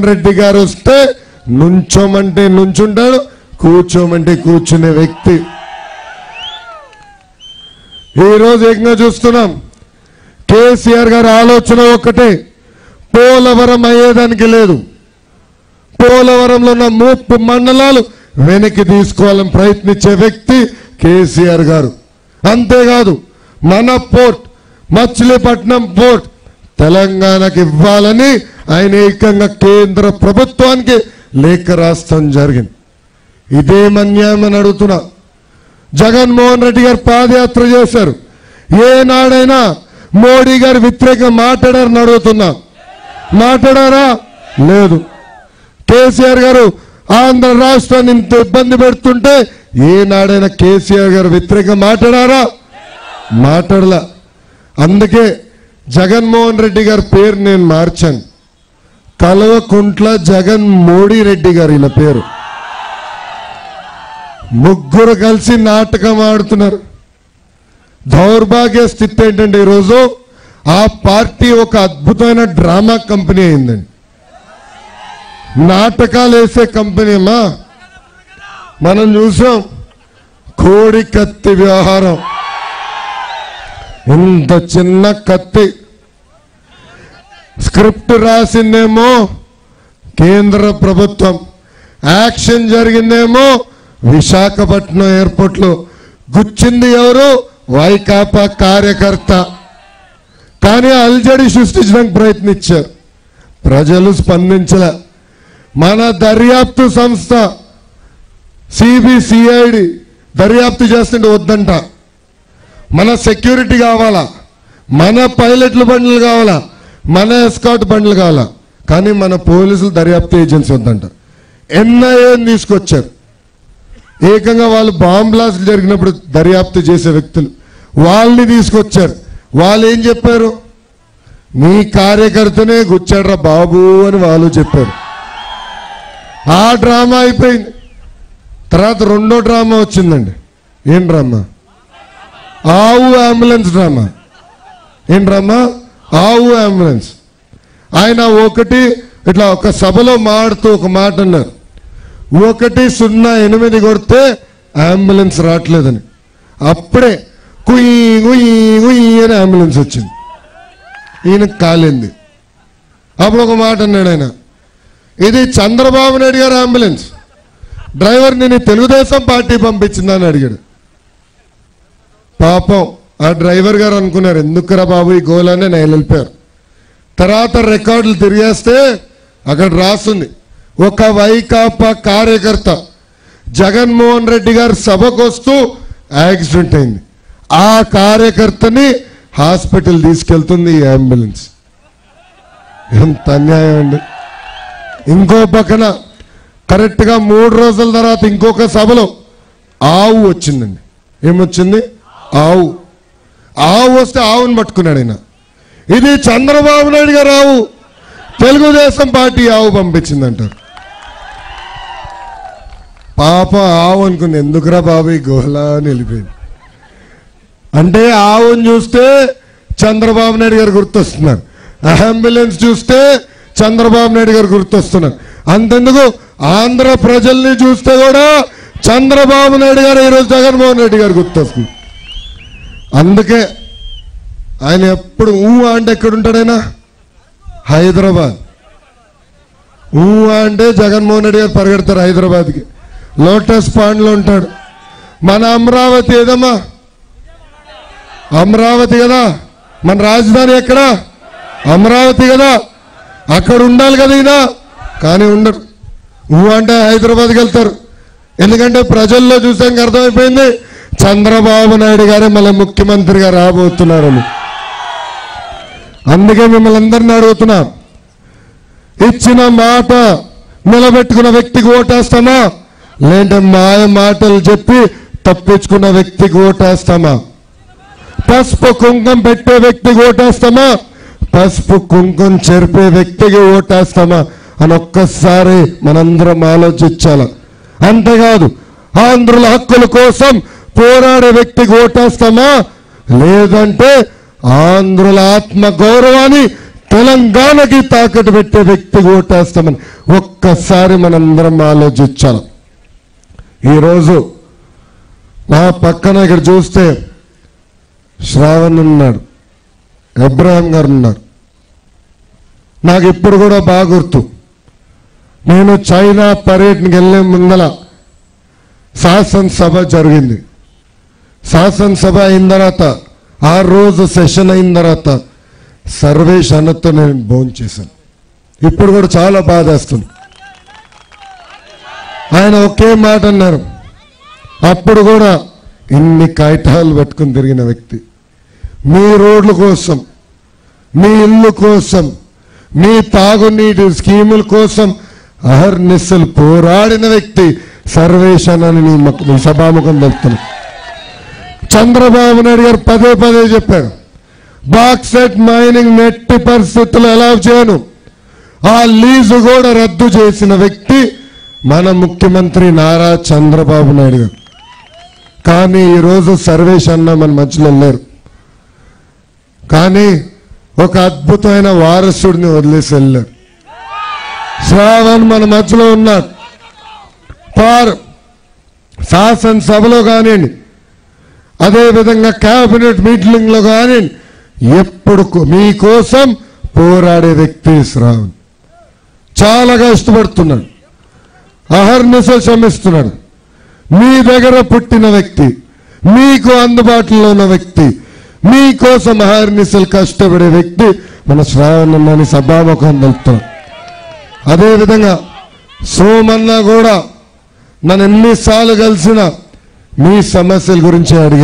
జగన్మోహన్ రెడ్డి గారు వస్తే నుంచోమంటే నుంచుంటాడు, కూర్చోమంటే కూర్చునే వ్యక్తి. ఈరోజు ఏకంగా చూస్తున్నాం, కేసీఆర్ గారి ఆలోచన ఒక్కటే, పోలవరం అయ్యేదానికి లేదు. పోలవరంలో ఉన్న 30 మండలాలు వెనక్కి తీసుకోవాలని ప్రయత్నించే వ్యక్తి కేసీఆర్ గారు. అంతేకాదు మన పోర్ట్ మచిలీపట్నం పోర్ట్ తెలంగాణకి ఇవ్వాలని ఆయన ఏకంగా కేంద్ర ప్రభుత్వానికి లేఖ రాస్తాం జరిగింది. ఇదేమన్యాయమని అడుగుతున్నా. జగన్మోహన్ రెడ్డి గారు పాదయాత్ర చేశారు, ఏనాడైనా మోడీ గారు వ్యతిరేకంగా మాట్లాడారని అడుగుతున్నా. మాట్లాడారా? లేదు. కేసీఆర్ గారు ఆంధ్ర రాష్ట్రాన్ని ఇంత ఇబ్బంది పెడుతుంటే ఏనాడైనా కేసీఆర్ గారు వ్యతిరేకంగా మాట్లాడారా? మాట్లాడలా. అందుకే జగన్మోహన్ రెడ్డి గారి పేరు నేను మార్చాను, కల్వకుంట్ల జగన్ మోడీ రెడ్డి గారు ఇలా పేరు. ముగ్గురు కలిసి నాటకం ఆడుతున్నారు. దౌర్భాగ్య స్థితి ఏంటంటే ఈరోజు ఆ పార్టీ ఒక అద్భుతమైన డ్రామా కంపెనీ అయిందండి. నాటకాలు వేసే కంపెనీ అమ్మా. మనం చూసాం కోడి కత్తి వ్యవహారం. ఇంత చిన్న కత్తి, స్క్రిప్ట్ రాసిందేమో కేంద్ర ప్రభుత్వం, యాక్షన్ జరిగిందేమో విశాఖపట్నం ఎయిర్పోర్ట్ లో. గుచ్చింది ఎవరు? వైకాపా కార్యకర్త. కానీ అల్జడి సృష్టించడానికి ప్రయత్నించారు, ప్రజలు స్పందించలే. మన దర్యాప్తు సంస్థ సిబిసిఐడి దర్యాప్తు చేస్తుంటే వద్దంట. మన సెక్యూరిటీ కావాలా, మన పైలట్ల బండ్లు కావాలా, మన ఎస్కాట్ బండ్లు కావాలా, కానీ మన పోలీసులు దర్యాప్తు ఏజెన్సీ వద్దంట. ఎన్ఐఏని తీసుకొచ్చారు. ఏకంగా వాళ్ళు బాంబ్ బ్లాస్ట్ జరిగినప్పుడు దర్యాప్తు చేసే వ్యక్తులు వాళ్ళని తీసుకొచ్చారు. వాళ్ళు ఏం చెప్పారు? మీ కార్యకర్తనే గుచ్చాడ్రా బాబు అని వాళ్ళు చెప్పారు. ఆ డ్రామా అయిపోయింది. తర్వాత రెండో డ్రామా వచ్చిందండి. ఏం డ్రామా? ఆవు అంబులెన్స్ డ్రామా. ఏం డ్రామా? ఆవు అంబులెన్స్. ఆయన ఒకటి ఇట్లా ఒక సభలో మాడుతూ ఒక మాట అన్నారు, 108 కొడితే అంబులెన్స్ రావట్లేదని. అప్పుడే కుయ్యి కుయ్యి కుయ్యి అని అంబులెన్స్ వచ్చింది. ఈయనకు కాలింది. అప్పుడు ఒక మాట అన్నాడు ఆయన, ఇది చంద్రబాబు నాయుడు గారు అంబులెన్స్, డ్రైవర్ నేను తెలుగుదేశం పార్టీ పంపించిందని అడిగాడు. పాపం ఆ డ్రైవర్ గారు అనుకున్నారు, ఎందుకురా బాబు ఈ గోలని నేను వెళ్ళిపోయారు. తర్వాత రికార్డులు తిరిగేస్తే అక్కడ రాస్తుంది, ఒక వైకాపా కార్యకర్త జగన్మోహన్ రెడ్డి గారు సభకు వస్తూ యాక్సిడెంట్ అయింది. ఆ కార్యకర్తని హాస్పిటల్ తీసుకెళ్తుంది ఈ అంబులెన్స్. ఎంత అన్యాయం అండి. ఇంకో పక్కన కరెక్ట్గా 3 రోజుల తర్వాత ఇంకొక సభలో ఆవు వచ్చిందండి. ఏమొచ్చింది? ఆవు. ఆవు వస్తే ఆవుని పట్టుకున్నాడు ఆయన. ఇది చంద్రబాబు నాయుడు గారు ఆవు, తెలుగుదేశం పార్టీ ఆవు పంపించిందంటారు. పాప ఆవు అనుకుంది, ఎందుకురా బాబు ఈ గోలా అని వెళ్ళిపోయింది. అంటే ఆవుని చూస్తే చంద్రబాబు నాయుడు గారు గుర్తొస్తున్నారు, అంబులెన్స్ చూస్తే చంద్రబాబు నాయుడు గారు గుర్తొస్తున్నారు. అంతెందుకు ఆంధ్ర ప్రజల్ని చూస్తే కూడా చంద్రబాబు నాయుడు గారు ఈరోజు జగన్మోహన్ రెడ్డి గారు గుర్తొస్తుంది. అందుకే ఆయన ఎప్పుడు అంటే ఎక్కడుంటాడైనా? హైదరాబాద్. అంటే జగన్మోహన్ రెడ్డి గారు పరిగెడతారు హైదరాబాద్కి, లోటస్ పాండ్లో ఉంటాడు. మన అమరావతి ఏదమ్మా? అమరావతి కదా, మన రాజధాని ఎక్కడ? అమరావతి కదా, అక్కడ ఉండాలి కదా ఈయన. కానీ ఉండరు. అంటే హైదరాబాద్కి వెళ్తారు. ఎందుకంటే ప్రజల్లో చూసాక అర్థమైపోయింది చంద్రబాబు నాయుడు గారే మళ్ళీ ముఖ్యమంత్రిగా రాబోతున్నారని. అందుకే మిమ్మల్ని అందరినీ అడుగుతున్నా, ఇచ్చిన మాట నిలబెట్టుకున్న వ్యక్తికి ఓటేస్తామా, లేదంటే మాయ మాటలు చెప్పి తప్పించుకున్న వ్యక్తికి ఓటేస్తామా? పసుపు కుంకుమ పెట్టే వ్యక్తికి ఓటేస్తామా, పసుపు కుంకుమ చెరిపే వ్యక్తికి ఓటేస్తామా అని ఒక్కసారి మనందరం ఆలోచించాలి. అంతేకాదు ఆంధ్రుల హక్కుల కోసం పోరాడే వ్యక్తికి ఓటేస్తామా, లేదంటే ఆంధ్రుల ఆత్మ గౌరవాన్ని తెలంగాణకి తాకట్టు పెట్టే వ్యక్తికి ఓటేస్తామని ఒక్కసారి మనందరం ఆలోచించాలి. ఈరోజు నా పక్కన ఇక్కడ చూస్తే శ్రావణ్ ఉన్నాడు, అబ్రహాం గారు ఉన్నారు. నాకు ఇప్పుడు కూడా బాగా గుర్తు, నేను చైనా పర్యటనకి వెళ్ళే ముందల శాసనసభ జరిగింది. శాసనసభ అయిన తర్వాత ఆ రోజు సెషన్ అయిన తర్వాత సర్వేష్ అన్నతో నేను భోంచేశాను. ఇప్పుడు కూడా చాలా బాధేస్తుంది. ఆయన ఒకే మాట అన్నారు, అప్పుడు కూడా ఇన్ని కాగితాలు పెట్టుకుని తిరిగిన వ్యక్తి, మీ రోడ్ల కోసం, మీ ఇల్లు కోసం, మీ తాగునీటి స్కీముల కోసం అహర్నిశలు పోరాడిన వ్యక్తి సర్వేష్ అని నీ సభాముఖం తెలుపుతున్నా. చంద్రబాబు నాయుడు గారు పదే పదే చెప్పారు, బాక్సైట్ మైనింగ్ నెట్టి పరిస్థితులు ఎలా చేయను, ఆ లీజు కూడా రద్దు చేసిన వ్యక్తి మన ముఖ్యమంత్రి నారా చంద్రబాబు నాయుడు గారు. కానీ ఈరోజు సర్వేష్ అన్న మన మధ్యలో లేరు. కానీ ఒక అద్భుతమైన వారసుడిని వదిలేసి వెళ్ళారు. శ్రావణ్ మన మధ్యలో ఉన్నాడు. శాసనసభలో కానివ్వండి, అదేవిధంగా క్యాబినెట్ మీటింగ్లో కానివ్వండి, ఎప్పుడు మీకోసం పోరాడే వ్యక్తి శ్రావణ్. చాలా కష్టపడుతున్నాడు, అహర్నిశలు శ్రమిస్తున్నాడు. మీ దగ్గర పుట్టిన వ్యక్తి, మీకు అందుబాటులో ఉన్న వ్యక్తి, మీకోసం అహర్నిశలు కష్టపడే వ్యక్తి మన శ్రావణ్ అన్నని సభాముఖం తెలుపుతున్నాడు. అదేవిధంగా సోమన్న కూడా నన్ను ఎన్నిసార్లు కలిసిన మీ సమస్యల గురించి అడిగారు.